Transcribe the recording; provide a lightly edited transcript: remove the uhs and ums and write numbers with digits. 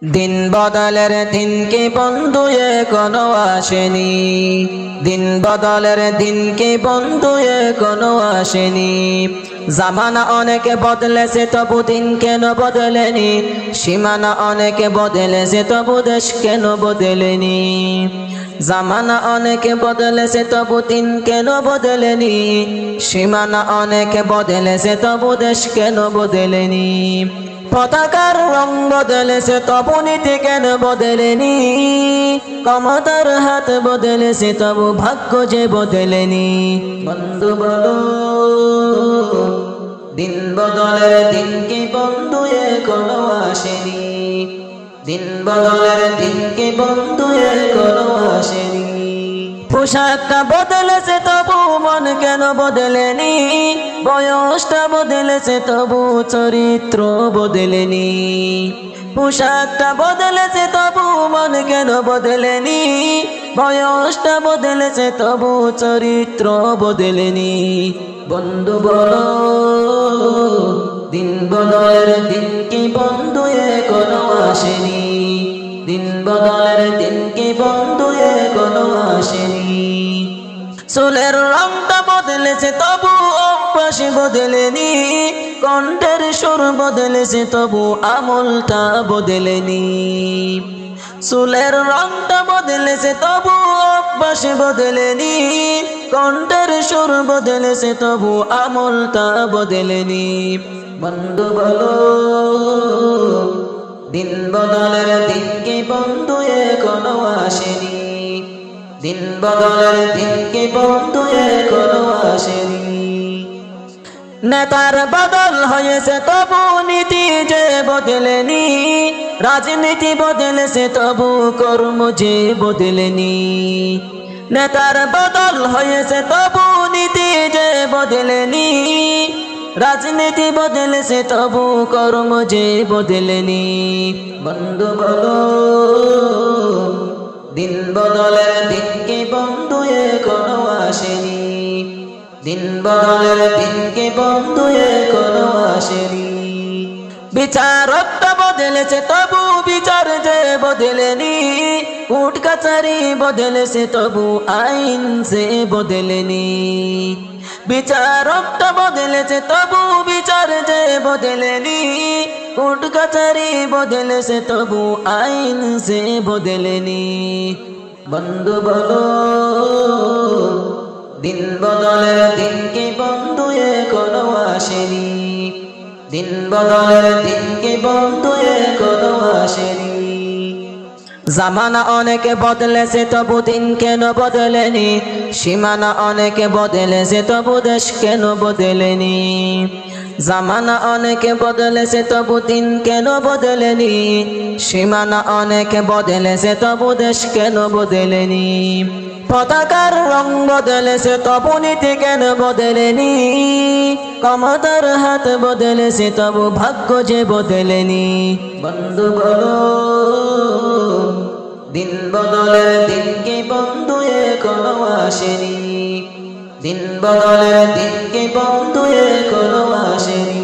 দিন বদলের দিন কি বন্ধু এখনো আসেনি, দিন বদলের দিন কি বন্ধু এখনো আসেনি। জামানা অনেকে বদলেছে তবু দিন কেন বদলেনি, সীমানা অনেকে বদলেছে তবু দেশ কেন বদলেনি। জামানা অনেকে বদলেছে তবু দিন কেন বদলেনি, সীমানা অনেকে বদলেছে তবু দেশ কেন বদলেনি। পতাকার রং বদলেছে তবু নীতি কেন বদলেনি, ক্ষমতার হাত বদলেছে তবু ভাগ্য যে বদলেনি। বন্ধু বলো দিন বদলের দিন কি বন্ধু এখনো আসেনি, দিন বদলের দিন কি বন্ধু এখনো আসেনি। পোশাকটা বদলেছে তবু মন কেন বদলেনি, বয়সটা বদলেছে তবু চরিত্র বদলেনি। পোশাকটা বদলেছে তবু মন কেন বদলেনি, বয়সটা বদলেছে তবু চরিত্র বদলেনি। বন্ধু বলো দিন বদলের দিন কি বন্ধু এখনো আসেনি, দিন বদলের দিন কি বন্ধু এখনো আসেনি। চুলের রংটা বদলেছে তবু অভ্যাস বদলেনি, কণ্ঠের সুর বদলেছে তবু আমলটা বদলেনি। চুলের রংটা বদলেছে তবু অভ্যাস বদলেনি, কণ্ঠের সুর বদলেছে তবু আমলটা বদলেনি। বন্ধু বলো দিন বদলের দিন কি বন্ধু এখনো আসেনি, দিন বদলের দিন কি বন্ধু এখনো আসেনি। নেতার বদল হয়েছে তবু নীতি যে বদলেনি, রাজনীতি বদলেছে তবু কর্ম যে বদলেনি। নেতার বদল হয়েছে তবু নীতি যে বদলেনি, রাজনীতি বদলেছে তবু কর্ম যে বদলেনি। বন্ধু বলো দিন বদলের দিন কি বন্ধু এখনো আসেনি, দিন বদলের দিন কি বন্ধু এখনো আসেনি। বিচারকটা বদলেছে তবু বিচার যে বদলেনি, কোর্ট কাছারি বদলেছে তবু আইন যে বদলেনি। বিচারকটা বদলেছে তবু বিচার যে বদলেনি, কোর্ট কাছারি বদলেছে তবু আইন যে বদলেনি। বন্ধু বলো দিন বদলের দিন কি বন্ধু এখনো আসেনি, দিন বদলের দিন কি বন্ধু এখনো আসেনি। জামানা অনেকে বদলেছে তবু দিন কেন বদলেনি, সীমানা অনেকে বদলেছে তবু দেশ কেন বদলেনি। জামানা অনেকে বদলেছে তবু দিন কেন বদলেনি, সীমানা অনেকে বদলেছে তবু দেশ কেন বদলেনি। পতাকার রং বদলেছে তবু নীতি কেন বদলেনি, ক্ষমতার হাত বদলেছে তবু ভাগ্য যে বদলেনি। বন্ধু বলো দিন বদলের দিন কি বন্ধু এখনো আসেনি, দিন বদলের দিন কি বন্ধু এখনো আসেনি।